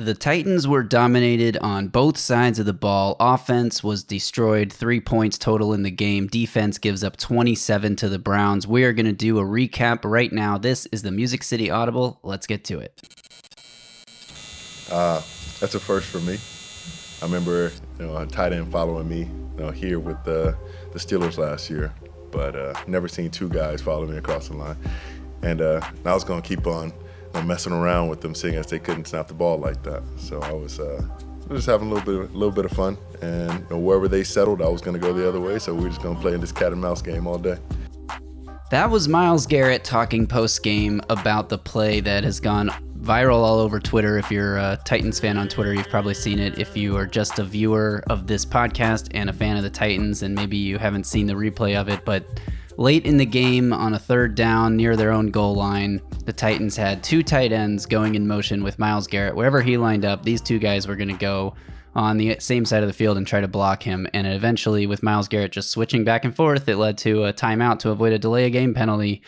The Titans were dominated on both sides of the ball. Offense was destroyed, 3 points total in the game. Defense gives up 27 to the Browns. We are going to do a recap right now. This is the Music City Audible. Let's get to it. That's a first for me. I remember, a tight end following me, here with the Steelers last year, but never seen two guys follow me across the line. And I was going to keep on messing around with them, seeing as they couldn't snap the ball like that. So I was just having a little bit of fun, and wherever they settled, I was going to go the other way. So we were just going to play in this cat and mouse game all day. That was Myles Garrett talking post-game about the play that has gone viral all over Twitter. If you're a Titans fan on Twitter, you've probably seen it. If you are just a viewer of this podcast and a fan of the Titans, and maybe you haven't seen the replay of it, but late in the game on a third down near their own goal line, the Titans had two tight ends going in motion with Myles Garrett. Wherever he lined up, these two guys were going to go on the same side of the field and try to block him. And eventually, with Myles Garrett just switching back and forth, it led to a timeout to avoid a delay of game penalty.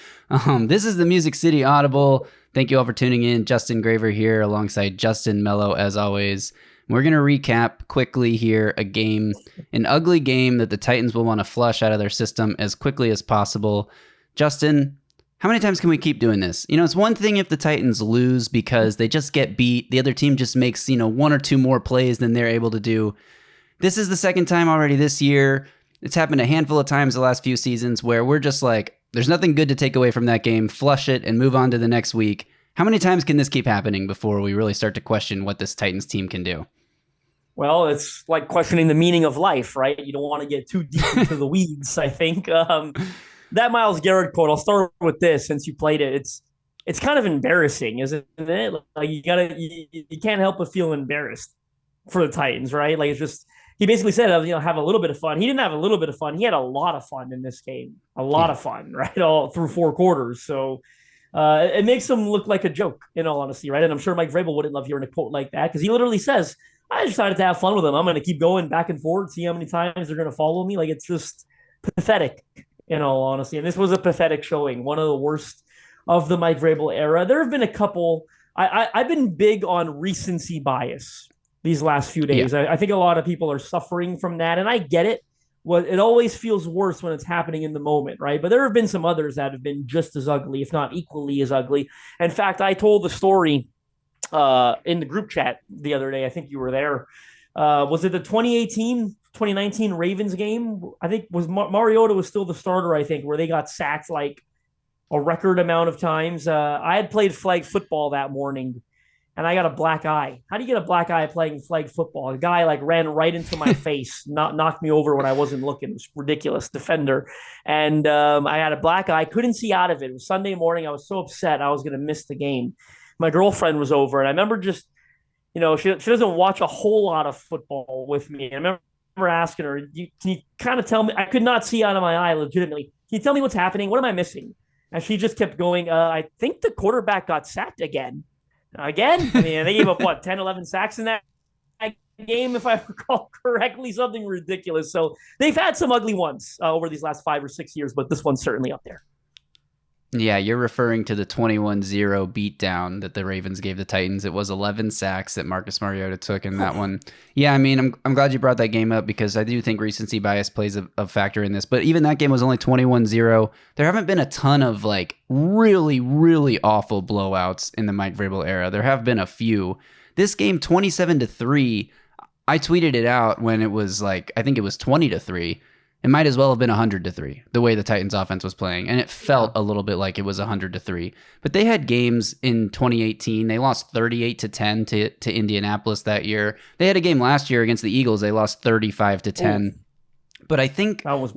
This is the Music City Audible. Thank you all for tuning in. Justin Graver here alongside Justin Melo, as always. We're going to recap quickly here an ugly game that the Titans will want to flush out of their system as quickly as possible. Justin, how many times can we keep doing this? It's one thing if the Titans lose because they just get beat. The other team just makes, one or two more plays than they're able to do. This is the second time already this year. It's happened a handful of times the last few seasons where we're just like, there's nothing good to take away from that game. Flush it and move on to the next week. How many times can this keep happening before we really start to question what this Titans team can do? Well, it's like questioning the meaning of life, right? You don't want to get too deep into the weeds, I think. That Myles Garrett quote, I'll start with this since you played it. It's kind of embarrassing, isn't it? Like you can't help but feel embarrassed for the Titans, right? Like, it's just, he basically said, have a little bit of fun. He didn't have a little bit of fun. He had a lot of fun in this game. A lot of fun, right? All through four quarters. So it makes him look like a joke, in all honesty, right? And I'm sure Mike Vrabel wouldn't love hearing a quote like that, because he literally says, I decided to have fun with them. I'm going to keep going back and forth, see how many times they're going to follow me. Like, it's just pathetic, in all honesty. And this was a pathetic showing, one of the worst of the Mike Vrabel era. There have been a couple. I've been big on recency bias these last few days. Yeah. I think a lot of people are suffering from that, and I get it. Well, it always feels worse when it's happening in the moment, right? But there have been some others that have been just as ugly, if not equally as ugly. In fact, I told the story in the group chat the other day. I think you were there. Was it the 2019 Ravens game? I think was Mariota was still the starter, I think, where they got sacked like a record amount of times. I had played flag football that morning, and I got a black eye. How do you get a black eye playing flag football? A guy ran right into my face, knocked me over when I wasn't looking. It was ridiculous, defender. And I had a black eye, couldn't see out of it. It was Sunday morning. I was so upset I was going to miss the game. My girlfriend was over, and I remember just, she doesn't watch a whole lot of football with me. I remember asking her, can you kind of tell me? I could not see out of my eye legitimately. Can you tell me what's happening? What am I missing? And she just kept going, I think the quarterback got sacked again. Again? I mean, they gave up, 10, 11 sacks in that game, if I recall correctly, something ridiculous. So they've had some ugly ones over these last 5 or 6 years, but this one's certainly up there. Yeah, you're referring to the 21-0 beatdown that the Ravens gave the Titans. It was 11 sacks that Marcus Mariota took in that one. Yeah, I mean, I'm glad you brought that game up because I do think recency bias plays a factor in this. But even that game was only 21-0. There haven't been a ton of really, really awful blowouts in the Mike Vrabel era. There have been a few. This game, 27-3, I tweeted it out when it was I think it was 20-3. It might as well have been 100-3, the way the Titans offense was playing. And it felt a little bit like it was 100-3. But they had games in 2018. They lost 38-10 to Indianapolis that year. They had a game last year against the Eagles. They lost 35-10. But I think that was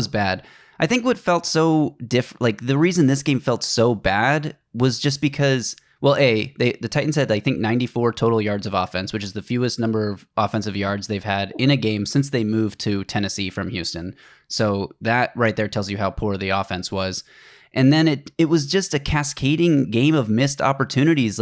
bad. I think what felt so different, the reason this game felt so bad was just because, the Titans had, I think, 94 total yards of offense, which is the fewest number of offensive yards they've had in a game since they moved to Tennessee from Houston. So that right there tells you how poor the offense was. And then it was just a cascading game of missed opportunities.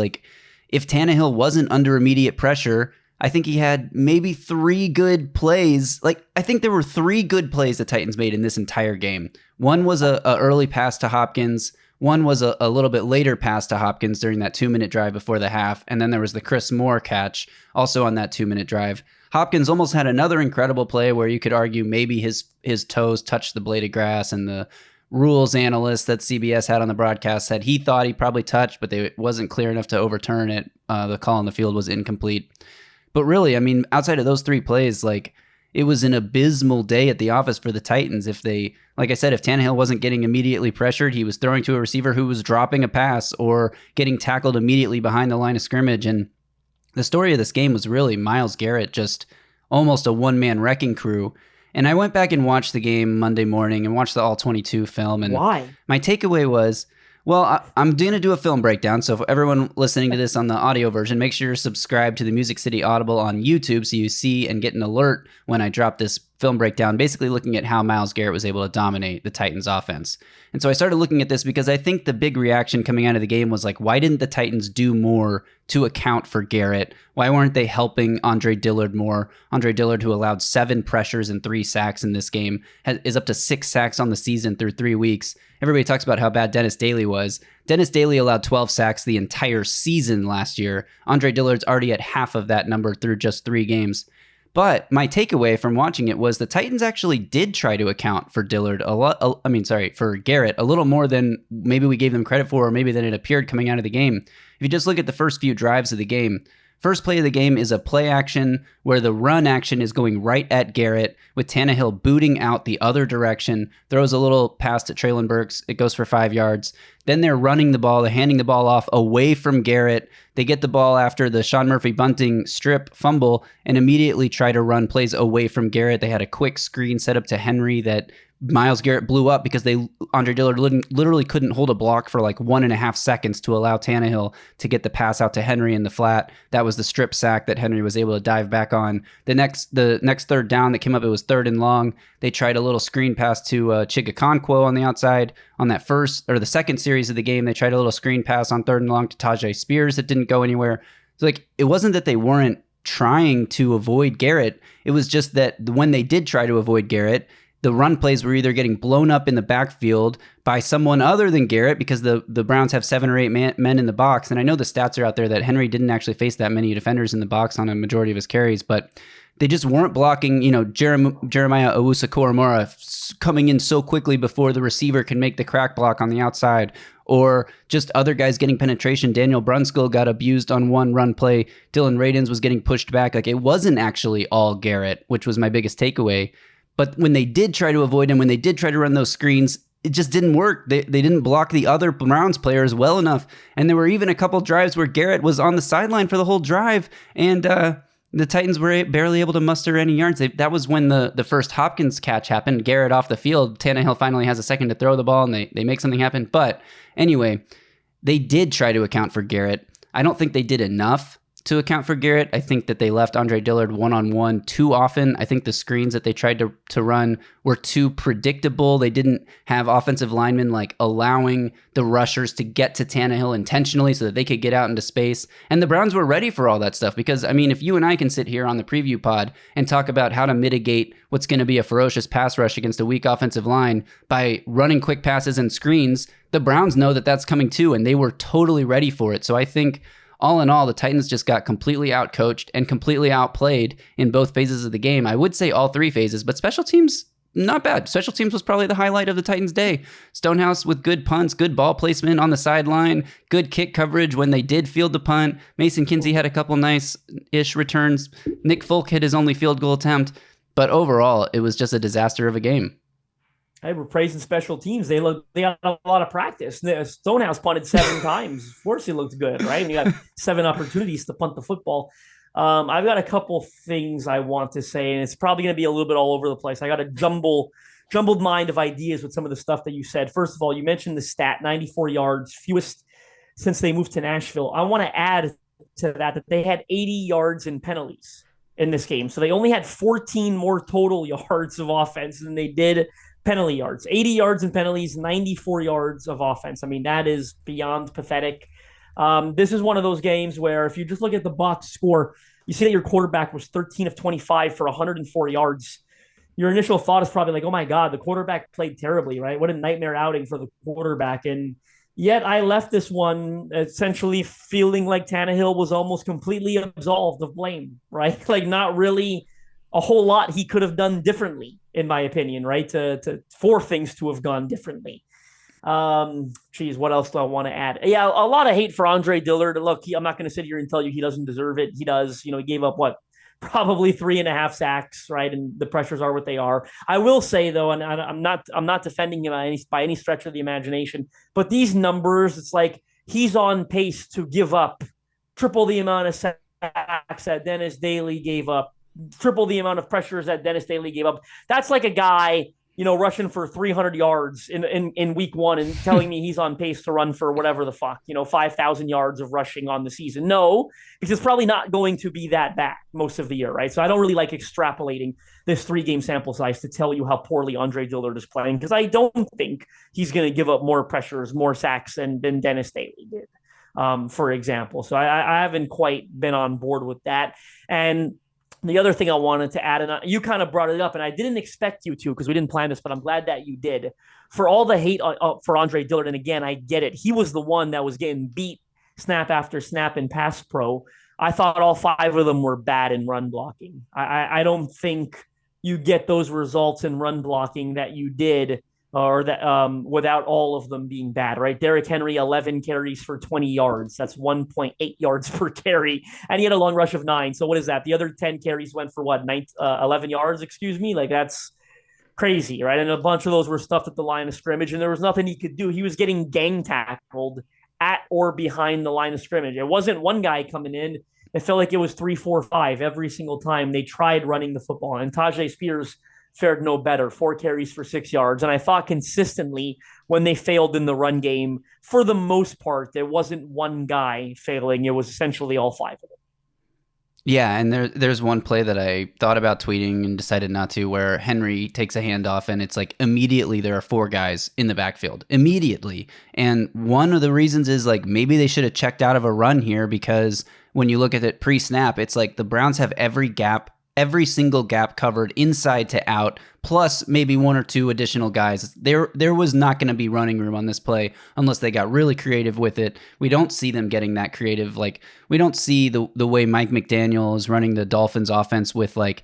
If Tannehill wasn't under immediate pressure, I think he had maybe 3 good plays. I think there were 3 good plays the Titans made in this entire game. One was a early pass to Hopkins. One was a little bit later pass to Hopkins during that 2-minute drive before the half, and then there was the Chris Moore catch also on that 2-minute drive. Hopkins almost had another incredible play where you could argue maybe his toes touched the blade of grass, and the rules analyst that CBS had on the broadcast said he thought he probably touched, but it wasn't clear enough to overturn it. The call on the field was incomplete. But really, I mean, outside of those 3 plays, like, it was an abysmal day at the office for the Titans. Like I said, if Tannehill wasn't getting immediately pressured, he was throwing to a receiver who was dropping a pass or getting tackled immediately behind the line of scrimmage. And the story of this game was really Myles Garrett, just almost a one-man wrecking crew. And I went back and watched the game Monday morning and watched the All-22 film. And why? My takeaway was, well, I'm going to do a film breakdown. So for everyone listening to this on the audio version, make sure you're subscribed to the Music City Audible on YouTube so you see and get an alert when I drop this film breakdown, basically looking at how Myles Garrett was able to dominate the Titans offense. And so I started looking at this because I think the big reaction coming out of the game was like, why didn't the Titans do more to account for Garrett? Why weren't they helping Andre Dillard more? Andre Dillard, who allowed 7 pressures and 3 sacks in this game, is up to 6 sacks on the season through 3 weeks. Everybody talks about how bad Dennis Daly was. Dennis Daly allowed 12 sacks the entire season last year. Andre Dillard's already at half of that number through just 3 games. But my takeaway from watching it was the Titans actually did try to account for for Garrett a little more than maybe we gave them credit for, or maybe than it appeared coming out of the game. If you just look at the first few drives of the game, first play of the game is a play action where the run action is going right at Garrett with Tannehill booting out the other direction, throws a little pass to Treylon Burks. It goes for 5 yards. Then they're running the ball. They're handing the ball off away from Garrett. They get the ball after the Sean Murphy Bunting strip fumble and immediately try to run plays away from Garrett. They had a quick screen set up to Henry that Myles Garrett blew up because Andre Dillard literally couldn't hold a block for like 1.5 seconds to allow Tannehill to get the pass out to Henry in the flat. That was the strip sack that Henry was able to dive back on. The next third down that came up, it was 3rd and long. They tried a little screen pass to Chigakonkwo on the outside. On that the second series of the game, they tried a little screen pass on 3rd and long to Tajay Spears that didn't go anywhere. So like, it wasn't that they weren't trying to avoid Garrett. It was just that when they did try to avoid Garrett, the run plays were either getting blown up in the backfield by someone other than Garrett because the Browns have 7 or 8 men in the box. And I know the stats are out there that Henry didn't actually face that many defenders in the box on a majority of his carries, but they just weren't blocking, Jeremiah Owusu-Koramoah coming in so quickly before the receiver can make the crack block on the outside, or just other guys getting penetration. Daniel Brunskill got abused on one run play. Dylan Radins was getting pushed back. Like, it wasn't actually all Garrett, which was my biggest takeaway. But when they did try to avoid him, when they did try to run those screens, it just didn't work. They didn't block the other Browns players well enough. And there were even a couple drives where Garrett was on the sideline for the whole drive, and the Titans were barely able to muster any yards. That was when the first Hopkins catch happened. Garrett off the field. Tannehill finally has a second to throw the ball, and they make something happen. But anyway, they did try to account for Garrett. I don't think they did enough to account for Garrett. I think that they left Andre Dillard one-on-one too often. I think the screens that they tried to run were too predictable. They didn't have offensive linemen like allowing the rushers to get to Tannehill intentionally so that they could get out into space. And the Browns were ready for all that stuff because, I mean, if you and I can sit here on the preview pod and talk about how to mitigate what's going to be a ferocious pass rush against a weak offensive line by running quick passes and screens, the Browns know that that's coming too, and they were totally ready for it. So I think all in all, the Titans just got completely outcoached and completely outplayed in both phases of the game. I would say all 3 phases, but special teams, not bad. Special teams was probably the highlight of the Titans' day. Stonehouse with good punts, good ball placement on the sideline, good kick coverage when they did field the punt. Mason Kinsey had a couple nice-ish returns. Nick Folk hit his only field goal attempt. But overall, it was just a disaster of a game. Hey, we're praising special teams. They got a lot of practice. Stonehouse punted 7 times. Of course, he looked good, right? And you got 7 opportunities to punt the football. I've got a couple things I want to say, and it's probably going to be a little bit all over the place. I got a jumbled mind of ideas with some of the stuff that you said. First of all, you mentioned the stat, 94 yards, fewest since they moved to Nashville. I want to add to that they had 80 yards in penalties in this game. So they only had 14 more total yards of offense than they did penalty yards. 80 yards in penalties, 94 yards of offense. I mean, that is beyond pathetic. This is one of those games where if you just look at the box score, you see that your quarterback was 13 of 25 for 104 yards. Your initial thought is probably like, oh my God, the quarterback played terribly, right? What a nightmare outing for the quarterback. And Yet I left this one essentially feeling like Tannehill was almost completely absolved of blame, right? Like not really a whole lot he could have done differently, in my opinion, right? For things to have gone differently. Geez, what else do I want to add? Yeah, a lot of hate for Andre Dillard. Look, I'm not going to sit here and tell you he doesn't deserve it. He does. He gave up what, probably 3.5 sacks, right? And the pressures are what they are. I will say though, and I'm not defending him by any stretch of the imagination, but these numbers, it's like he's on pace to give up triple the amount of sacks that Dennis Daly gave up, triple the amount of pressures that Dennis Daly gave up. That's like a guy rushing for 300 yards in week one and telling me he's on pace to run for whatever the fuck, 5,000 yards of rushing on the season. No, because it's probably not going to be that bad most of the year, right? So I don't really like extrapolating this 3-game sample size to tell you how poorly Andre Dillard is playing, because I don't think he's going to give up more pressures, more sacks than Dennis Daly did, for example. So I haven't quite been on board with that. And the other thing I wanted to add, and you kind of brought it up, and I didn't expect you to because we didn't plan this, but I'm glad that you did. For all the hate for Andre Dillard, and again, I get it. He was the one that was getting beat snap after snap in pass pro. I thought all 5 of them were bad in run blocking. I don't think you get those results in run blocking that you did or that without all of them being bad, right? Derrick Henry, 11 carries for 20 yards. That's 1.8 yards per carry. And he had a long rush of 9. So what is that? The other 10 carries went for what, 11 yards, excuse me? Like that's crazy, right? And a bunch of those were stuffed at the line of scrimmage, and there was nothing he could do. He was getting gang tackled at or behind the line of scrimmage. It wasn't one guy coming in. It felt like it was 3, 4, 5 every single time they tried running the football. And Tajay Spears fared no better, 4 carries for 6 yards. And I thought consistently when they failed in the run game, for the most part, there wasn't one guy failing. It was essentially all 5 of them. Yeah, and there's one play that I thought about tweeting and decided not to, where Henry takes a handoff and it's like immediately there are 4 guys in the backfield. Immediately. And one of the reasons is like maybe they should have checked out of a run here, because when you look at it pre-snap, it's like the Browns have every single gap covered inside to out, plus maybe 1 or 2 additional guys. There was not going to be running room on this play unless they got really creative with it. We don't see them getting that creative. Like, we don't see the way Mike McDaniel is running the Dolphins offense with like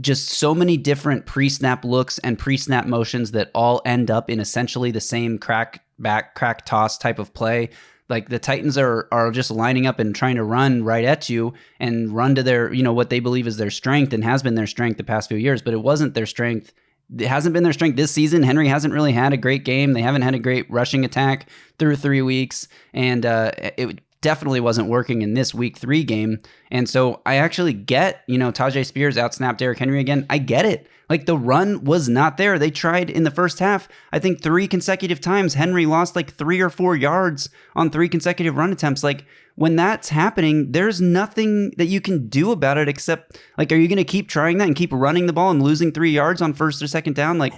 just so many different pre-snap looks and pre-snap motions that all end up in essentially the same crack toss type of play. Like the Titans are just lining up and trying to run right at you and run to their, what they believe is their strength and has been their strength the past few years, but it wasn't their strength. It hasn't been their strength this season. Henry hasn't really had a great game. They haven't had a great rushing attack through 3 weeks, and it definitely wasn't working in this week 3 game. And so I actually get, Tajay Spears outsnapped Derrick Henry again. I get it. Like the run was not there. They tried in the first half, I think 3 consecutive times. Henry lost like 3 or 4 yards on 3 consecutive run attempts. Like when that's happening, there's nothing that you can do about it except like, are you going to keep trying that and keep running the ball and losing 3 yards on first or second down? Like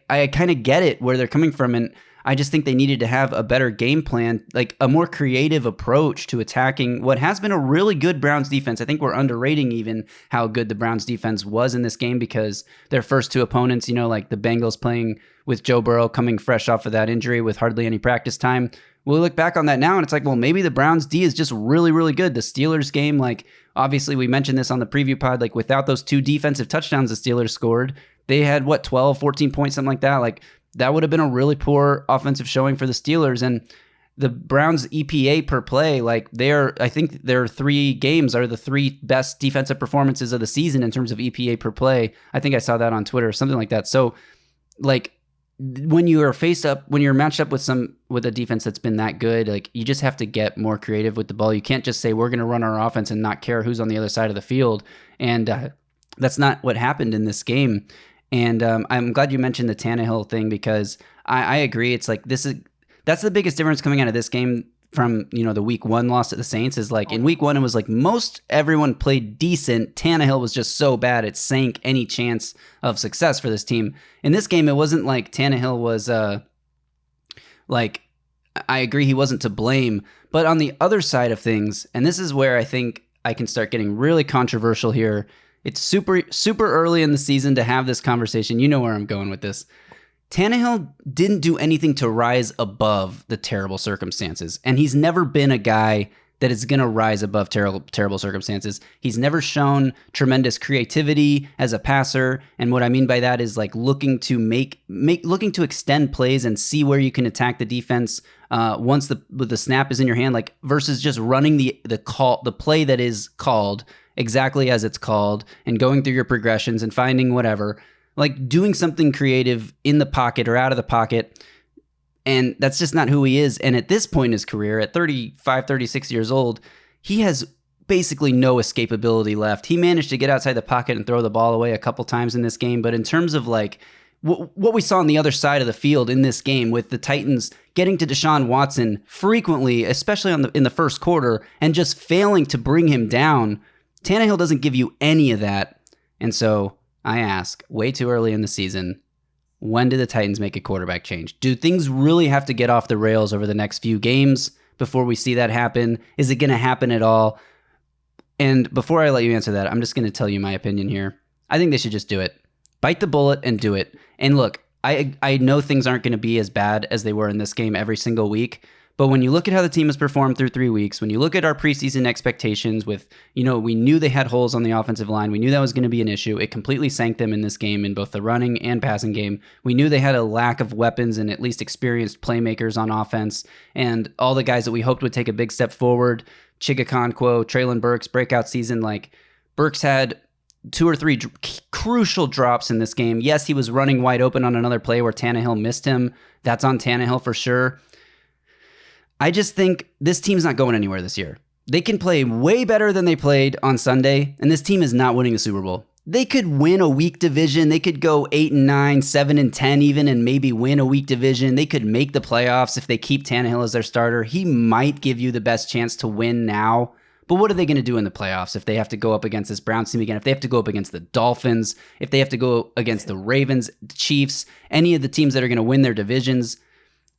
I kind of get it where they're coming from. And I just think they needed to have a better game plan, like a more creative approach to attacking what has been a really good Browns defense. I think we're underrating even how good the Browns defense was in this game, because their first 2 opponents, like the Bengals playing with Joe Burrow coming fresh off of that injury with hardly any practice time. We'll look back on that now and it's like, well, maybe the Browns D is just really, really good. The Steelers game, like obviously we mentioned this on the preview pod, like without those 2 defensive touchdowns the Steelers scored, they had 12, 14 points, something like that. Like that would have been a really poor offensive showing for the Steelers. And the Browns EPA per play, like I think their 3 games are the 3 best defensive performances of the season in terms of EPA per play. I think I saw that on Twitter or something like that. So like when you're matched up with a defense that's been that good, like you just have to get more creative with the ball. You can't just say we're going to run our offense and not care who's on the other side of the field. And that's not what happened in this game. And I'm glad you mentioned the Tannehill thing, because I agree. It's like that's the biggest difference coming out of this game from the week 1 loss to the Saints is like in week 1 it was like most everyone played decent. Tannehill was just so bad it sank any chance of success for this team. In this game it wasn't like Tannehill was like, I agree he wasn't to blame, but on the other side of things, and this is where I think I can start getting really controversial here. It's super, super early in the season to have this conversation. You know where I'm going with this. Tannehill didn't do anything to rise above the terrible circumstances, and he's never been a guy that is going to rise above terrible circumstances. He's never shown tremendous creativity as a passer, and what I mean by that is like looking to extend plays and see where you can attack the defense once the snap is in your hand, like versus just running the play that is called exactly as it's called and going through your progressions and finding whatever, like doing something creative in the pocket or out of the pocket. And that's just not who he is. And at this point in his career, at 35, 36 years old, he has basically no escapability left. He managed to get outside the pocket and throw the ball away a couple times in this game. But in terms of like what we saw on the other side of the field in this game with the Titans getting to Deshaun Watson frequently, especially in the first quarter, and just failing to bring him down, Tannehill doesn't give you any of that. And so I ask, way too early in the season, when do the Titans make a quarterback change? Do things really have to get off the rails over the next few games before we see that happen? Is it going to happen at all? And before I let you answer that, I'm just going to tell you my opinion here. I think they should just do it. Bite the bullet and do it. And look, I know things aren't going to be as bad as they were in this game every single week, but when you look at how the team has performed through 3 weeks, when you look at our preseason expectations with, we knew they had holes on the offensive line. We knew that was going to be an issue. It completely sank them in this game in both the running and passing game. We knew they had a lack of weapons and at least experienced playmakers on offense. And all the guys that we hoped would take a big step forward, Chigakonkwo, Traylon Burks, breakout season, like Burks had 2 or 3 crucial drops in this game. Yes, he was running wide open on another play where Tannehill missed him. That's on Tannehill for sure. I just think this team's not going anywhere this year. They can play way better than they played on Sunday, and this team is not winning the Super Bowl. They could win a weak division. They could go 8-9, 7-10 even, and maybe win a weak division. They could make the playoffs if they keep Tannehill as their starter. He might give you the best chance to win now. But what are they going to do in the playoffs if they have to go up against this Browns team again? If they have to go up against the Dolphins, if they have to go against the Ravens, the Chiefs, any of the teams that are going to win their divisions?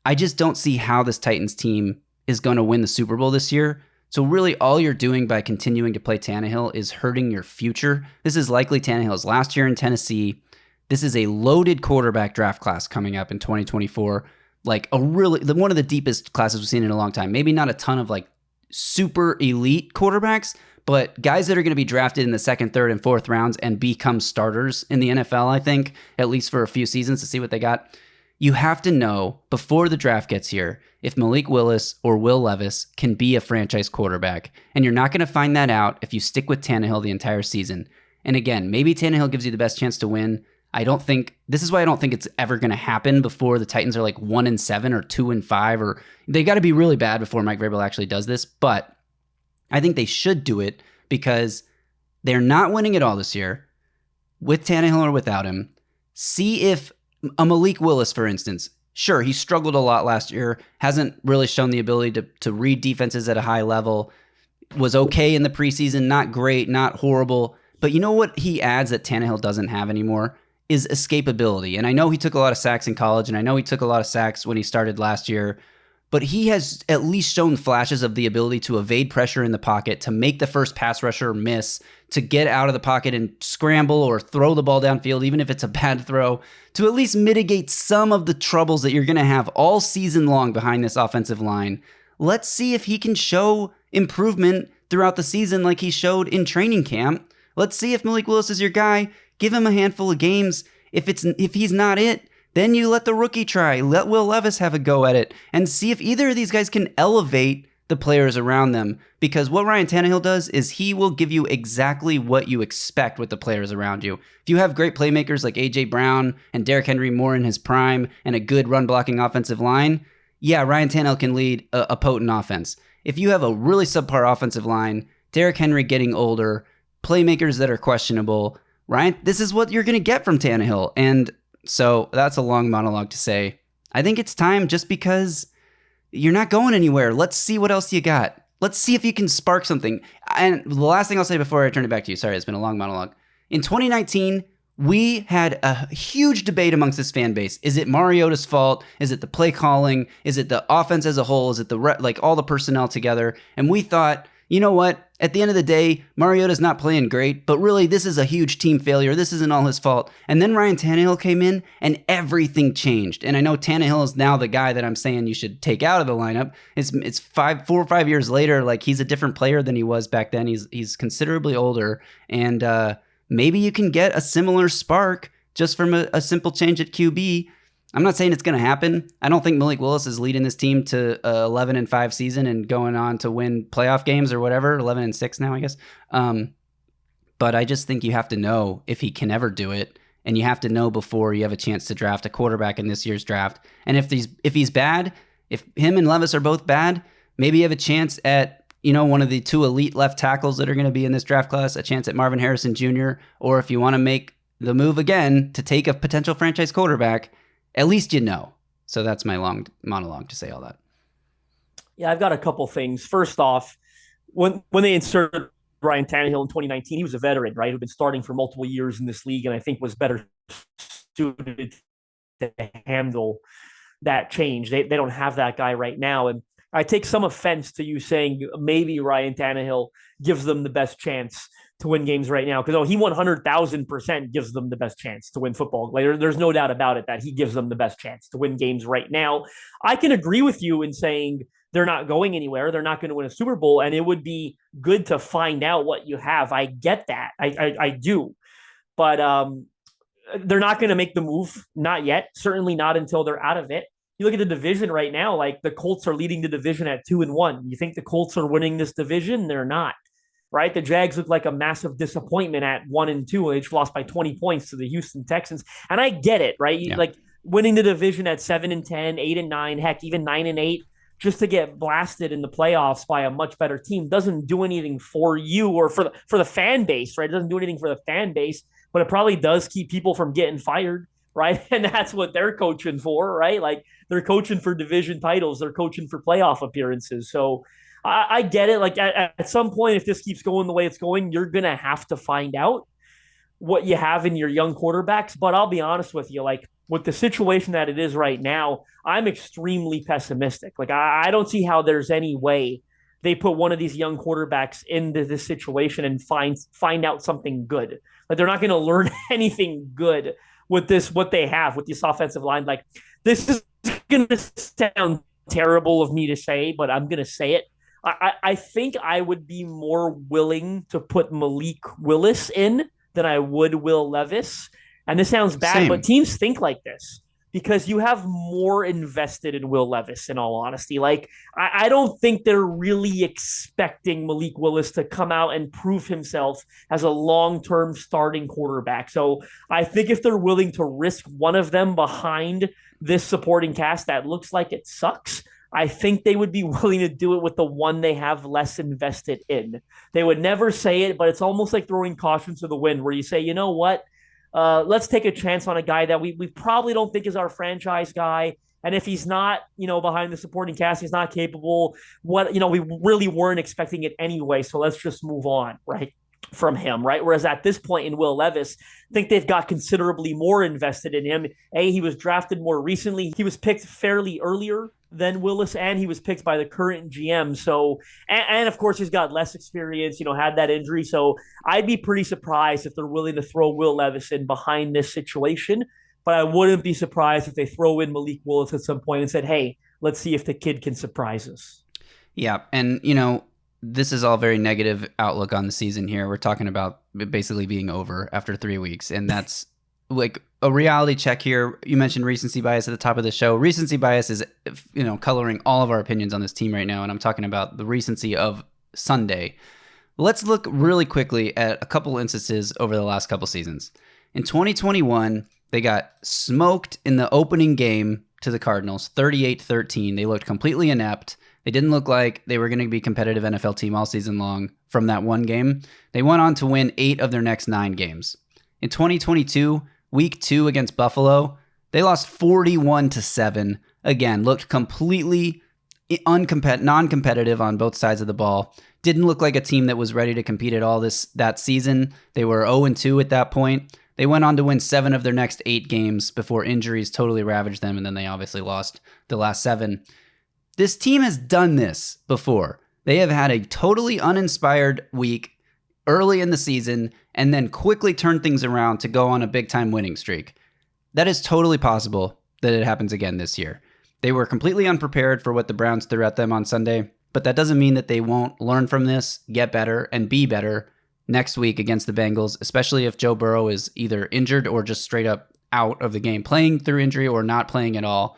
I just don't see how this Titans team is going to win the Super Bowl this year. So really all you're doing by continuing to play Tannehill is hurting your future. This is likely Tannehill's last year in Tennessee. This is a loaded quarterback draft class coming up in 2024. Like one of the deepest classes we've seen in a long time. Maybe not a ton of like super elite quarterbacks, but guys that are going to be drafted in the 2nd, 3rd, and 4th rounds and become starters in the NFL, I think, at least for a few seasons to see what they got. You have to know before the draft gets here if Malik Willis or Will Levis can be a franchise quarterback. And you're not going to find that out if you stick with Tannehill the entire season. And again, maybe Tannehill gives you the best chance to win. This is why I don't think it's ever going to happen before the Titans are like 1-7 or 2-5, or they got to be really bad before Mike Vrabel actually does this. But I think they should do it because they're not winning it all this year with Tannehill or without him. See if a Malik Willis, for instance, sure, he struggled a lot last year, hasn't really shown the ability to read defenses at a high level, was okay in the preseason, not great, not horrible. But you know what he adds that Tannehill doesn't have anymore is escapability. And I know he took a lot of sacks in college, and I know he took a lot of sacks when he started last year, but he has at least shown flashes of the ability to evade pressure in the pocket, to make the first pass rusher miss, to get out of the pocket and scramble or throw the ball downfield, even if it's a bad throw, to at least mitigate some of the troubles that you're going to have all season long behind this offensive line. Let's see if he can show improvement throughout the season like he showed in training camp. Let's see if Malik Willis is your guy. Give him a handful of games. If he's not it, then you let the rookie try. Let Will Levis have a go at it and see if either of these guys can elevate the players around them. Because what Ryan Tannehill does is he will give you exactly what you expect with the players around you. If you have great playmakers like A.J. Brown and Derrick Henry more in his prime and a good run-blocking offensive line, yeah, Ryan Tannehill can lead a potent offense. If you have a really subpar offensive line, Derrick Henry getting older, playmakers that are questionable, Ryan, this is what you're going to get from Tannehill. And so that's a long monologue to say, I think it's time just because you're not going anywhere. Let's see what else you got. Let's see if you can spark something. And the last thing I'll say before I turn it back to you, sorry, it's been a long monologue. In 2019, we had a huge debate amongst this fan base. Is it Mariota's fault? Is it the play calling? Is it the offense as a whole? Is it all the personnel together? And we thought, you know what? At the end of the day, Mariota's not playing great, but really this is a huge team failure. This isn't all his fault. And then Ryan Tannehill came in and everything changed. And I know Tannehill is now the guy that I'm saying you should take out of the lineup. It's 4 or 5 years later. Like, he's a different player than he was back then. He's considerably older, and maybe you can get a similar spark just from a simple change at QB. I'm not saying it's going to happen. I don't think Malik Willis is leading this team to a 11-5 season and going on to win playoff games or whatever, 11-6 now, I guess. But I just think you have to know if he can ever do it, and you have to know before you have a chance to draft a quarterback in this year's draft. And if he's bad, if him and Levis are both bad, maybe you have a chance at, one of the 2 elite left tackles that are going to be in this draft class, a chance at Marvin Harrison Jr., or if you want to make the move again to take a potential franchise quarterback, at least you know. So that's my long monologue to say all that. Yeah, I've got a couple things. First off, when they inserted Ryan Tannehill in 2019, he was a veteran, right? Who'd been starting for multiple years in this league, and I think was better suited to handle that change. They don't have that guy right now. And I take some offense to you saying maybe Ryan Tannehill gives them the best chance to win games right now, because he 100,000% gives them the best chance to win football. There's no doubt about it that he gives them the best chance to win games right now. I can agree with you in saying they're not going anywhere. They're not going to win a Super Bowl, and it would be good to find out what you have. I get that. I do. But they're not going to make the move. Not yet. Certainly not until they're out of it. You look at the division right now, like the Colts are leading the division at 2-1. You think the Colts are winning this division? They're not. Right? The Jags look like a massive disappointment at 1-2. They just lost by 20 points to the Houston Texans. And I get it, right? Yeah. Like winning the division at 7-10, 8-9, heck, even 9-8, just to get blasted in the playoffs by a much better team doesn't do anything for you or for the fan base, right? It doesn't do anything for the fan base, but it probably does keep people from getting fired, right? And that's what they're coaching for, right? Like, they're coaching for division titles. They're coaching for playoff appearances. So I get it. Like, at some point, if this keeps going the way it's going, you're going to have to find out what you have in your young quarterbacks. But I'll be honest with you, like, with the situation that it is right now, I'm extremely pessimistic. Like, I don't see how there's any way they put one of these young quarterbacks into this situation and find out something good. Like, they're not going to learn anything good with this, what they have with this offensive line. Like, this is going to sound terrible of me to say, but I'm going to say it. I think I would be more willing to put Malik Willis in than I would Will Levis. And this sounds bad, Same. but teams think like this because you have more invested in Will Levis, in all honesty. Like, I don't think they're really expecting Malik Willis to come out and prove himself as a long-term starting quarterback. So I think if they're willing to risk one of them behind this supporting cast that looks like it sucks, I think they would be willing to do it with the one they have less invested in. They would never say it, but it's almost like throwing caution to the wind, where you say, you know what? Let's take a chance on a guy that we probably don't think is our franchise guy. And if he's not, behind the supporting cast, he's not capable. We really weren't expecting it anyway. So let's just move on, right, from him, right? Whereas at this point in Will Levis, I think they've got considerably more invested in him. He was drafted more recently. He was picked fairly earlier than Willis, and he was picked by the current GM. So, and of course, he's got less experience, had that injury. So I'd be pretty surprised if they're willing to throw Will Levis in behind this situation. But I wouldn't be surprised if they throw in Malik Willis at some point and said, hey, let's see if the kid can surprise us. Yeah. And, this is all very negative outlook on the season here. We're talking about basically being over after 3 weeks. And that's like a reality check here. You mentioned recency bias at the top of the show. Recency bias is, coloring all of our opinions on this team right now. And I'm talking about the recency of Sunday. Let's look really quickly at a couple instances over the last couple seasons. In 2021, they got smoked in the opening game to the Cardinals, 38-13. They looked completely inept. They didn't look like they were going to be a competitive NFL team all season long from that one game. They went on to win 8 of their next 9 games. In 2022, week 2 against Buffalo, they lost 41-7. Again, looked completely non-competitive on both sides of the ball. Didn't look like a team that was ready to compete at all that season. They were 0-2 at that point. They went on to win 7 of their next 8 games before injuries totally ravaged them, and then they obviously lost the last 7. This team has done this before. They have had a totally uninspired week early in the season and then quickly turn things around to go on a big-time winning streak. That is totally possible that it happens again this year. They were completely unprepared for what the Browns threw at them on Sunday, but that doesn't mean that they won't learn from this, get better, and be better next week against the Bengals, especially if Joe Burrow is either injured or just straight up out of the game, playing through injury or not playing at all.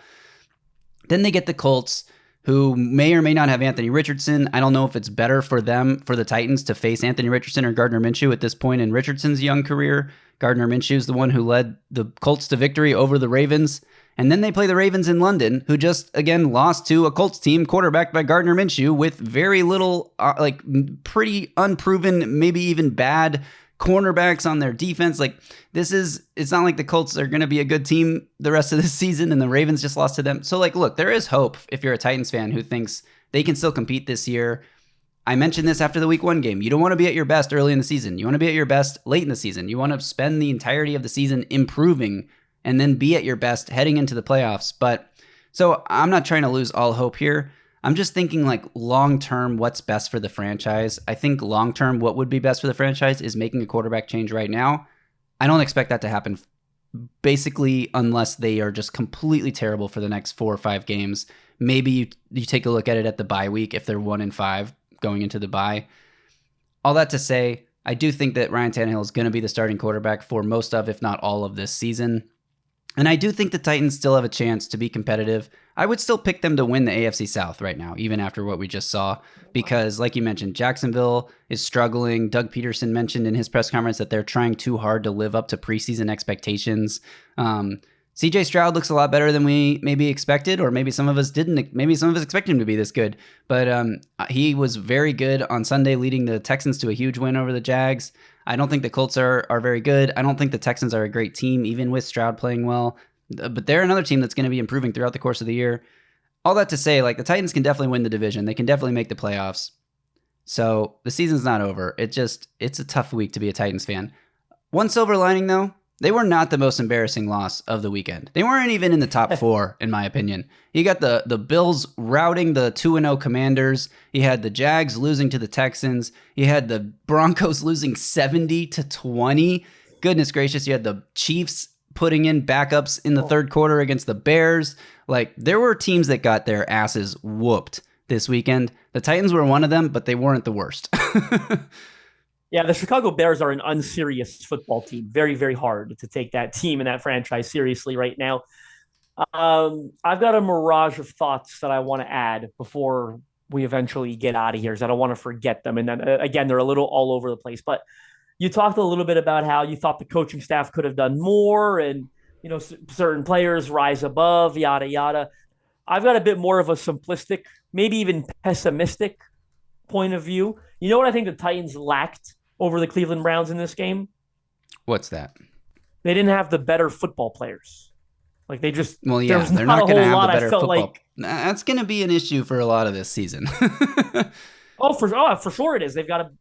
Then they get the Colts, who may or may not have Anthony Richardson. I don't know if it's better for them, for the Titans, to face Anthony Richardson or Gardner Minshew at this point in Richardson's young career. Gardner Minshew is the one who led the Colts to victory over the Ravens. And then they play the Ravens in London, who just, again, lost to a Colts team quarterbacked by Gardner Minshew with very little, pretty unproven, maybe even bad cornerbacks on their defense. It's not like the Colts are going to be a good team the rest of this season and the Ravens just lost to them. So, look, there is hope if you're a Titans fan who thinks they can still compete this year. I mentioned this after the week 1 game. You don't want to be at your best early in the season. You want to be at your best late in the season. You want to spend the entirety of the season improving and then be at your best heading into the playoffs. So I'm not trying to lose all hope here. I'm just thinking long-term, what's best for the franchise. I think long-term, what would be best for the franchise is making a quarterback change right now. I don't expect that to happen basically unless they are just completely terrible for the next 4 or 5 games. Maybe you take a look at it at the bye week if they're 1-5 going into the bye. All that to say, I do think that Ryan Tannehill is going to be the starting quarterback for most of, if not all of this season. And I do think the Titans still have a chance to be competitive. I would still pick them to win the AFC South right now, even after what we just saw, because like you mentioned, Jacksonville is struggling. Doug Peterson mentioned in his press conference that they're trying too hard to live up to preseason expectations. CJ Stroud looks a lot better than we maybe expected, or maybe some of us didn't. Maybe some of us expected him to be this good, but he was very good on Sunday, leading the Texans to a huge win over the Jags. I don't think the Colts are very good. I don't think the Texans are a great team, even with Stroud playing well. But they're another team that's going to be improving throughout the course of the year. All that to say, the Titans can definitely win the division. They can definitely make the playoffs. So the season's not over. It's a tough week to be a Titans fan. One silver lining, though, they were not the most embarrassing loss of the weekend. They weren't even in the top 4, in my opinion. You got the Bills routing the 2-0 Commanders. You had the Jags losing to the Texans. You had the Broncos losing 70-20. Goodness gracious, you had the Chiefs putting in backups in the third quarter against the Bears. There were teams that got their asses whooped this weekend. The Titans were one of them, but they weren't the worst. Yeah, the Chicago Bears are an unserious football team. Very, very hard to take that team and that franchise seriously right now. I've got a mirage of thoughts that I want to add before we eventually get out of here, because I don't want to forget them. And then, again, they're a little all over the place. But you talked a little bit about how you thought the coaching staff could have done more and, certain players rise above, yada, yada. I've got a bit more of a simplistic, maybe even pessimistic point of view. You know what I think the Titans lacked over the Cleveland Browns in this game? What's that? They didn't have the better football players. They just they're not going to have the better football. That's going to be an issue for a lot of this season. For sure it is. They've got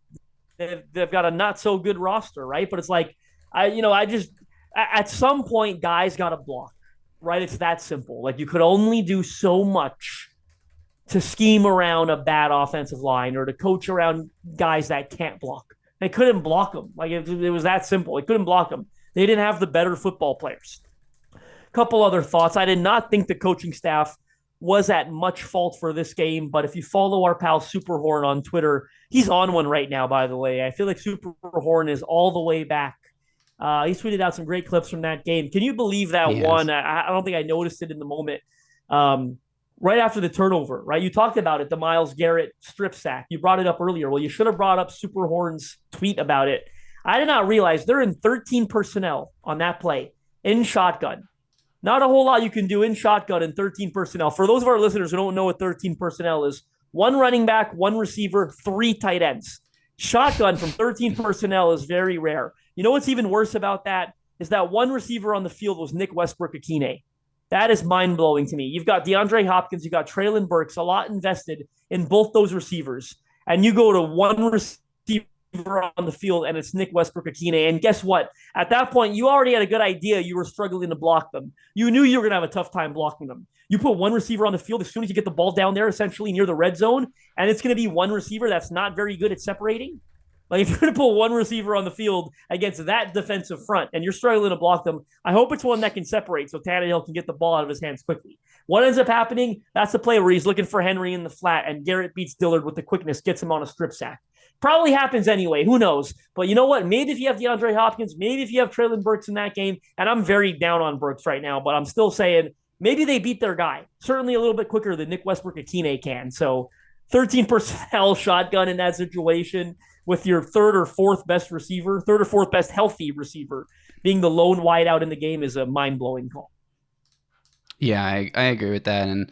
a not so good roster, right? But it's at some point guys got to block, right? It's that simple. You could only do so much to scheme around a bad offensive line or to coach around guys that can't block. They couldn't block them. It was that simple. They couldn't block them. They didn't have the better football players. Couple other thoughts. I did not think the coaching staff was at much fault for this game, but if you follow our pal Superhorn on Twitter, he's on one right now, by the way. I feel like Superhorn is all the way back. He tweeted out some great clips from that game. Can you believe that one? I don't think I noticed it in the moment. Right after the turnover, right? You talked about it, the Myles Garrett strip sack. You brought it up earlier. Well, you should have brought up Superhorn's tweet about it. I did not realize they're in 13 personnel on that play in shotgun. Not a whole lot you can do in shotgun in 13 personnel. For those of our listeners who don't know what 13 personnel is, 1 running back, 1 receiver, 3 tight ends. Shotgun from 13 personnel is very rare. You know what's even worse about that is that 1 receiver on the field was Nick Westbrook-Akine. That is mind-blowing to me. You've got DeAndre Hopkins, you've got Traylon Burks, a lot invested in both those receivers. And you go to 1 receiver on the field, and it's Nick Westbrook-Akine. And guess what? At that point, you already had a good idea you were struggling to block them. You knew you were going to have a tough time blocking them. You put one receiver on the field as soon as you get the ball down there, essentially near the red zone, and it's going to be one receiver that's not very good at separating. Like, if you're going to put one receiver on the field against that defensive front and you're struggling to block them, I hope it's one that can separate so Tannehill can get the ball out of his hands quickly. What ends up happening, that's the play where he's looking for Henry in the flat and Garrett beats Dillard with the quickness, gets him on a strip sack. Probably happens anyway. Who knows? But you know what? Maybe if you have DeAndre Hopkins, maybe if you have Treylon Burks in that game, and I'm very down on Burks right now, but I'm still saying maybe they beat their guy. Certainly a little bit quicker than Nick Westbrook-Akine can. So 13 personnel shotgun in that situation with your third or fourth best healthy receiver being the lone wideout in the game is a mind-blowing call. Yeah, I agree with that. And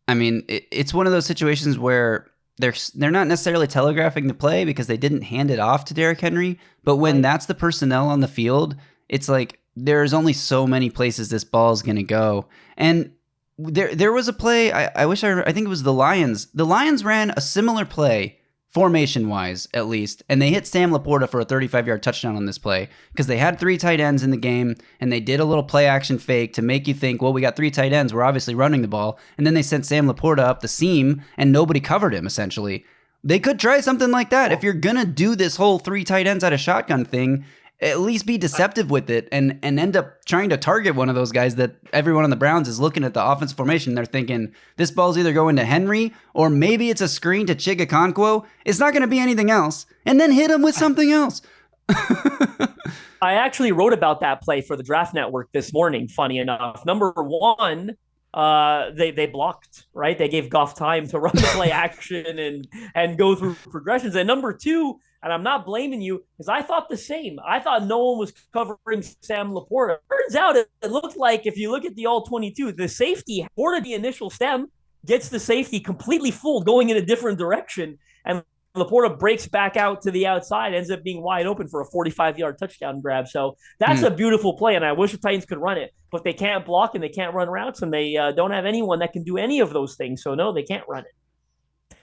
I mean, it's one of those situations where they're not necessarily telegraphing the play because they didn't hand it off to Derrick Henry. But when that's the personnel on the field, it's like there's only so many places this ball is going to go. And there was a play, I think it was the Lions. The Lions ran a similar play, formation-wise at least, and they hit Sam Laporta for a 35-yard touchdown on this play because they had 3 tight ends in the game, and they did a little play-action fake to make you think, well, we got 3 tight ends, we're obviously running the ball, and then they sent Sam Laporta up the seam, and nobody covered him, essentially. They could try something like that. If you're going to do this whole 3 tight ends out of shotgun thing, at least be deceptive with it and end up trying to target one of those guys that everyone on the Browns is looking at the offensive formation. They're thinking, this ball's either going to Henry or maybe it's a screen to Chigakonkwo. It's not going to be anything else. And then hit him with something else. I actually wrote about that play for the Draft Network this morning, funny enough. Number one, they blocked, right? They gave Goff time to run the play action and go through progressions. And number two, and I'm not blaming you, because I thought the same. I thought no one was covering Sam Laporta. Turns out it looked like, if you look at the all-22, the safety, Laporta, the initial stem, gets the safety completely fooled, going in a different direction. And Laporta breaks back out to the outside, ends up being wide open for a 45-yard touchdown grab. So that's a beautiful play, and I wish the Titans could run it. But they can't block, and they can't run routes, and they don't have anyone that can do any of those things. So, no, they can't run it.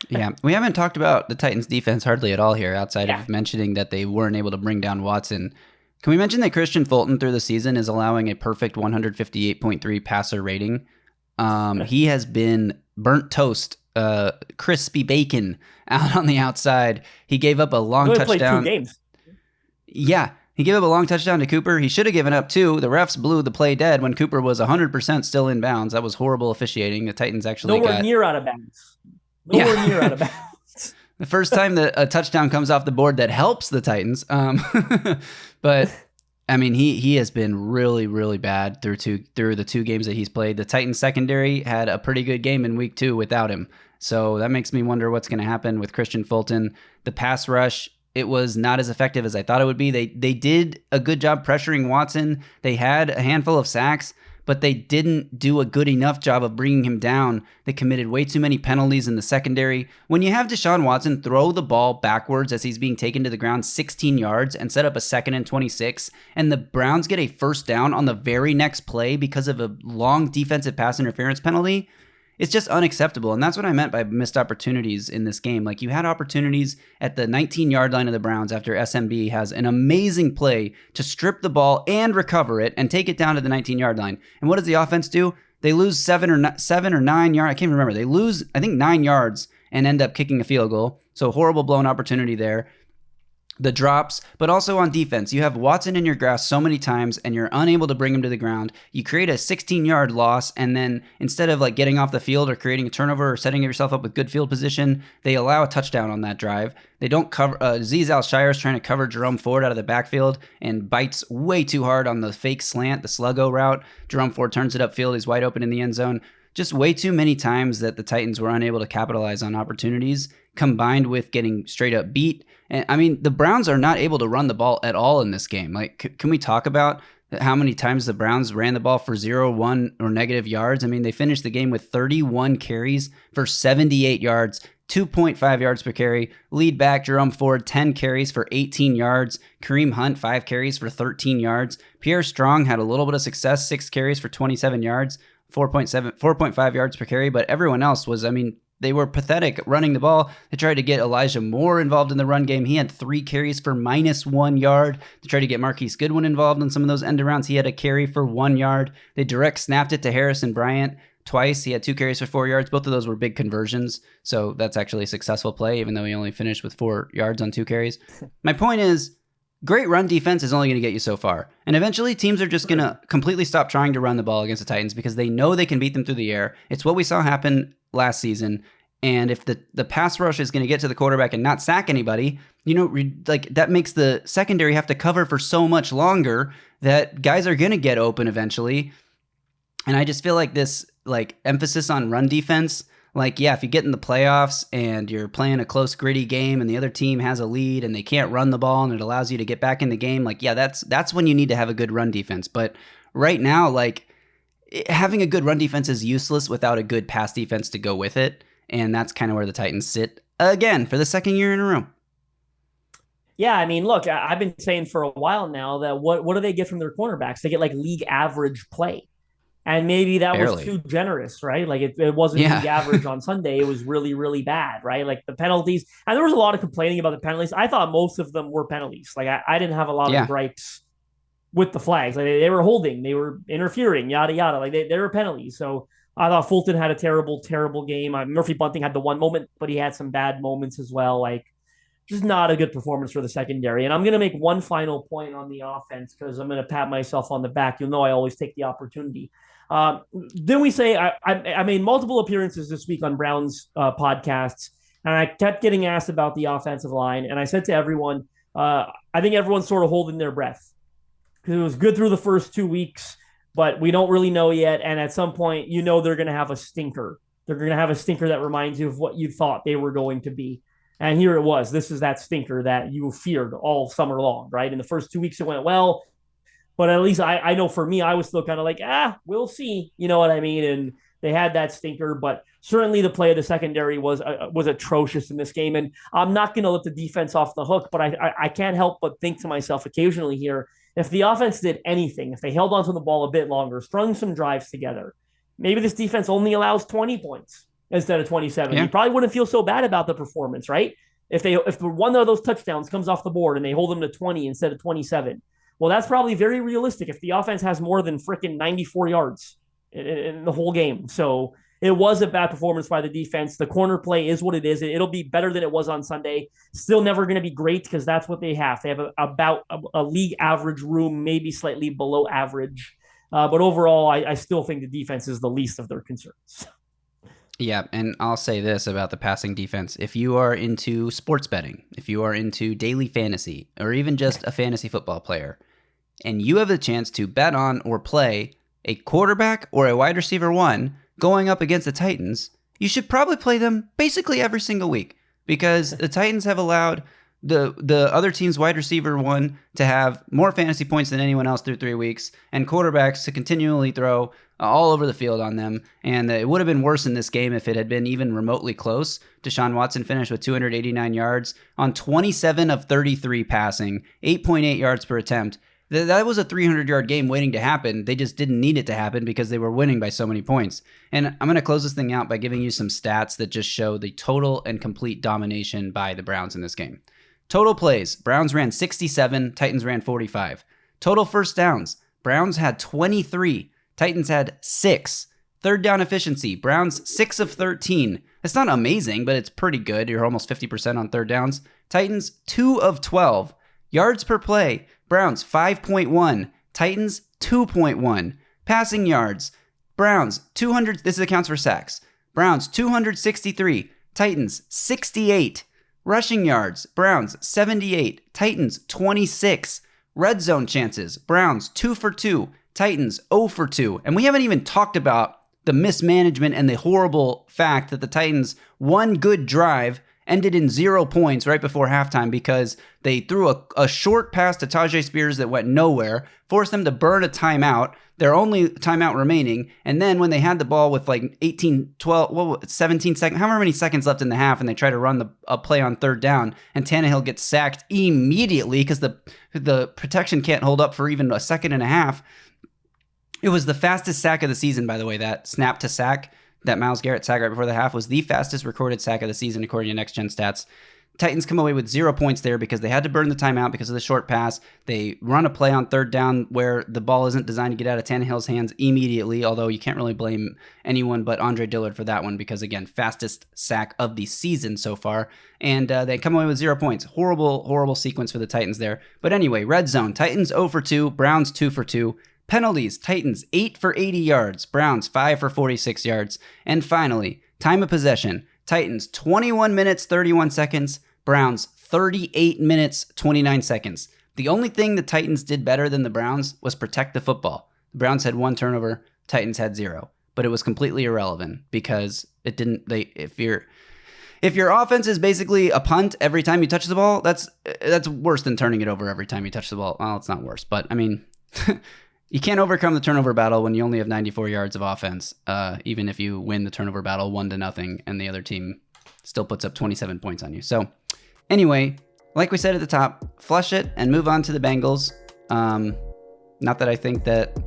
Yeah, we haven't talked about the Titans' defense hardly at all here, outside of mentioning that they weren't able to bring down Watson. Can we mention that Christian Fulton through the season is allowing a perfect 158.3 passer rating? He has been burnt toast, crispy bacon out on the outside. He gave up a long touchdown. Played 2 games. Yeah, he gave up a long touchdown to Cooper. He should have given up 2. The refs blew the play dead when Cooper was 100% still in bounds. That was horrible officiating. The Titans actually Nowhere near out of bounds. Nowhere near out of bounds. The first time that a touchdown comes off the board that helps the Titans. But I mean, he has been really, really bad through the 2 games that he's played. The Titans secondary had a pretty good game in week 2 without him. So that makes me wonder what's going to happen with Christian Fulton. The pass rush, it was not as effective as I thought it would be. They did a good job pressuring Watson. They had a handful of sacks, but they didn't do a good enough job of bringing him down. They committed way too many penalties in the secondary. When you have Deshaun Watson throw the ball backwards as he's being taken to the ground 16 yards and set up a 2nd and 26, and the Browns get a first down on the very next play because of a long defensive pass interference penalty, it's just unacceptable. And that's what I meant by missed opportunities in this game. Like, you had opportunities at the 19-yard line of the Browns after SMB has an amazing play to strip the ball and recover it and take it down to the 19-yard line. And what does the offense do? They lose 7 or 9 yards. I can't remember. They lose, I think, 9 yards and end up kicking a field goal. So horrible blown opportunity there. The drops, but also on defense. You have Watson in your grasp so many times and you're unable to bring him to the ground. You create a 16-yard loss, and then instead of like getting off the field or creating a turnover or setting yourself up with good field position, they allow a touchdown on that drive. They don't cover. Azeez Al-Shire is trying to cover Jerome Ford out of the backfield and bites way too hard on the fake slant, the sluggo route. Jerome Ford turns it upfield. He's wide open in the end zone. Just way too many times that the Titans were unable to capitalize on opportunities, combined with getting straight up beat. And I mean, the Browns are not able to run the ball at all in this game. Like, can we talk about how many times the Browns ran the ball for 0, 1, or negative yards? I mean, they finished the game with 31 carries for 78 yards, 2.5 yards per carry. Lead back Jerome Ford, 10 carries for 18 yards. Kareem Hunt, 5 carries for 13 yards. Pierre Strong had a little bit of success, 6 carries for 27 yards, 4.5 yards per carry. But everyone else was, I mean, they were pathetic running the ball. They tried to get Elijah Moore involved in the run game. He had 3 carries for -1 yard. They tried to get Marquise Goodwin involved in some of those end arounds. He had a carry for 1 yard. They direct snapped it to Harrison Bryant twice. He had 2 carries for 4 yards. Both of those were big conversions. So that's actually a successful play, even though he only finished with 4 yards on 2 carries. My point is, great run defense is only going to get you so far. And eventually teams are just going to completely stop trying to run the ball against the Titans because they know they can beat them through the air. It's what we saw happen last season. And if the pass rush is going to get to the quarterback and not sack anybody, like that makes the secondary have to cover for so much longer that guys are going to get open eventually. And I just feel like this emphasis on run defense, if you get in the playoffs and you're playing a close, gritty game and the other team has a lead and they can't run the ball and it allows you to get back in the game, that's when you need to have a good run defense. But right now, having a good run defense is useless without a good pass defense to go with it. And that's kind of where the Titans sit again for the second year in a row. Yeah, I mean, look, I've been saying for a while now that what do they get from their cornerbacks? They get league average play. And maybe that was too generous, right? It wasn't league average on Sunday. It was really, really bad, right? The penalties. And there was a lot of complaining about the penalties. I thought most of them were penalties. I didn't have a lot of gripes with the flags. They were holding. They were interfering, yada, yada. They were penalties. So I thought Fulton had a terrible, terrible game. Murphy Bunting had the one moment, but he had some bad moments as well. Just not a good performance for the secondary. And I'm going to make one final point on the offense because I'm going to pat myself on the back. You'll know I always take the opportunity. Then we say I made multiple appearances this week on Brown's podcasts, and I kept getting asked about the offensive line. And I said to everyone, I think everyone's sort of holding their breath because it was good through the first 2 weeks, but we don't really know yet. And at some point, they're going to have a stinker. They're going to have a stinker that reminds you of what you thought they were going to be. And here it was. This is that stinker that you feared all summer long, right? In the first 2 weeks, it went well. But at least I know for me, I was still kind of we'll see. You know what I mean? And they had that stinker. But certainly the play of the secondary was atrocious in this game. And I'm not going to let the defense off the hook. But I can't help but think to myself occasionally here, if the offense did anything, if they held onto the ball a bit longer, strung some drives together, maybe this defense only allows 20 points instead of 27. You probably wouldn't feel so bad about the performance, right? If one of those touchdowns comes off the board and they hold them to 20 instead of 27, well, that's probably very realistic if the offense has more than freaking 94 yards in the whole game. So it was a bad performance by the defense. The corner play is what it is. It'll be better than it was on Sunday. Still never going to be great because that's what they have. They have about a league average room, maybe slightly below average. But overall, I still think the defense is the least of their concerns. Yeah, and I'll say this about the passing defense. If you are into sports betting, if you are into daily fantasy, or even just a fantasy football player, and you have the chance to bet on or play a quarterback or a wide receiver 1 going up against the Titans, you should probably play them basically every single week because the Titans have allowed the other team's wide receiver 1 to have more fantasy points than anyone else through 3 weeks and quarterbacks to continually throw all over the field on them. And it would have been worse in this game if it had been even remotely close. Deshaun Watson finished with 289 yards on 27 of 33 passing, 8.8 yards per attempt. That was a 300-yard game waiting to happen. They just didn't need it to happen because they were winning by so many points. And I'm going to close this thing out by giving you some stats that just show the total and complete domination by the Browns in this game. Total plays, Browns ran 67, Titans ran 45. Total first downs, Browns had 23, Titans had 6. Third down efficiency, Browns 6 of 13. It's not amazing, but it's pretty good. You're almost 50% on third downs. Titans 2 of 12. Yards per play, Browns 5.1, Titans 2.1. Passing yards, Browns 200, this accounts for sacks. Browns 263, Titans 68. Rushing yards, Browns 78, Titans 26. Red zone chances, Browns 2 for 2, Titans 0 for 2. And we haven't even talked about the mismanagement and the horrible fact that the Titans' one good drive ended in 0 points right before halftime because they threw a short pass to Tajay Spears that went nowhere, forced them to burn a timeout, their only timeout remaining, and then when they had the ball with 17 seconds, however many seconds left in the half, and they try to run a play on third down, and Tannehill gets sacked immediately because the protection can't hold up for even a second and a half. It was the fastest sack of the season, by the way, that snap to sack. that Myles Garrett sack right before the half was the fastest recorded sack of the season, according to Next Gen Stats. Titans come away with 0 points there because they had to burn the timeout because of the short pass. They run a play on third down where the ball isn't designed to get out of Tannehill's hands immediately, although you can't really blame anyone but Andre Dillard for that one because, again, fastest sack of the season so far. And they come away with 0 points. Horrible sequence for the Titans there. But anyway, red zone, Titans 0 for 2, Browns 2 for 2. Penalties, Titans 8 for 80 yards, Browns 5 for 46 yards. And finally, time of possession, Titans 21 minutes, 31 seconds, Browns 38 minutes, 29 seconds. The only thing the Titans did better than the Browns was protect the football. The Browns had 1 turnover, Titans had 0. But it was completely irrelevant because it didn't. If your offense is basically a punt every time you touch the ball, that's worse than turning it over every time you touch the ball. Well, it's not worse, but I mean, you can't overcome the turnover battle when you only have 94 yards of offense, even if you win the turnover battle 1-0 and the other team still puts up 27 points on you. So anyway, like we said at the top, flush it and move on to the Bengals. Not that I think that,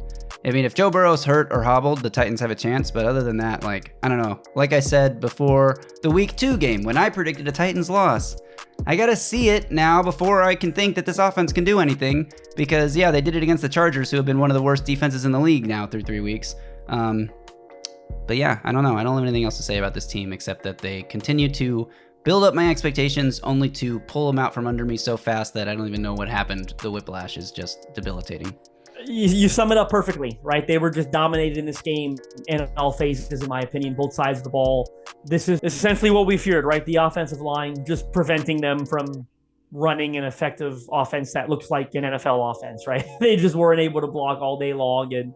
if Joe Burrow's hurt or hobbled, the Titans have a chance. But other than that, I don't know. Like I said before the Week 2 game, when I predicted a Titans loss, I got to see it now before I can think that this offense can do anything. Because, yeah, they did it against the Chargers, who have been one of the worst defenses in the league now through 3 weeks. But yeah, I don't know. I don't have anything else to say about this team except that they continue to build up my expectations only to pull them out from under me so fast that I don't even know what happened. The whiplash is just debilitating. You sum it up perfectly, right? They were just dominated in this game in all phases, in my opinion, both sides of the ball. This is essentially what we feared, right? The offensive line just preventing them from running an effective offense that looks like an NFL offense, right? They just weren't able to block all day long, and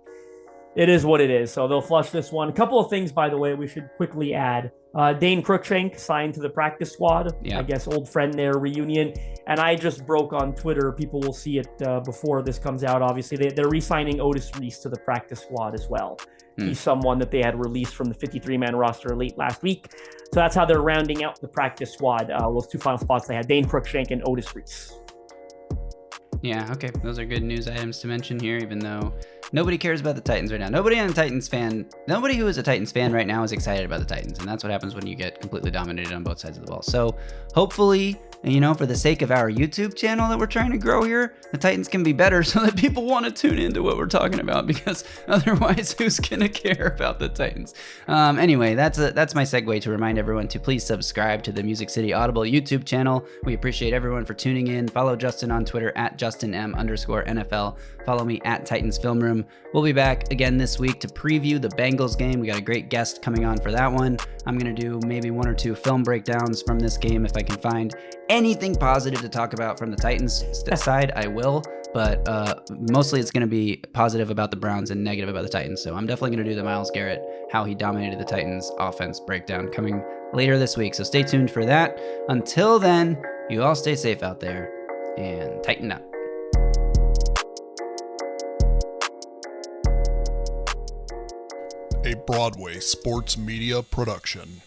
it is what it is. So they'll flush this one. A couple of things, by the way, we should quickly add. Dane Cruikshank signed to the practice squad. Yeah. I guess old friend there, reunion. And I just broke on Twitter. People will see it before this comes out, obviously. They're re-signing Otis Reese to the practice squad as well. He's someone that they had released from the 53-man roster late last week. So that's how they're rounding out the practice squad. Those 2 final spots they had, Dane Cruikshank and Otis Reese. Yeah, okay. Those are good news items to mention here, even though nobody cares about the Titans right now. Nobody who is a Titans fan right now is excited about the Titans, and that's what happens when you get completely dominated on both sides of the ball. So hopefully, for the sake of our YouTube channel that we're trying to grow here, the Titans can be better so that people want to tune into what we're talking about, because otherwise, who's going to care about the Titans? Anyway, that's my segue to remind everyone to please subscribe to the Music City Audible YouTube channel. We appreciate everyone for tuning in. Follow Justin on Twitter at JustinM_NFL. Follow me at Titans Film Room. We'll be back again this week to preview the Bengals game. We got a great guest coming on for that one. I'm going to do maybe 1 or 2 film breakdowns from this game. If I can find anything positive to talk about from the Titans side, I will. But mostly it's going to be positive about the Browns and negative about the Titans. So I'm definitely going to do the Myles Garrett, how he dominated the Titans offense breakdown coming later this week. So stay tuned for that. Until then, you all stay safe out there and tighten up. A Broadway sports media production.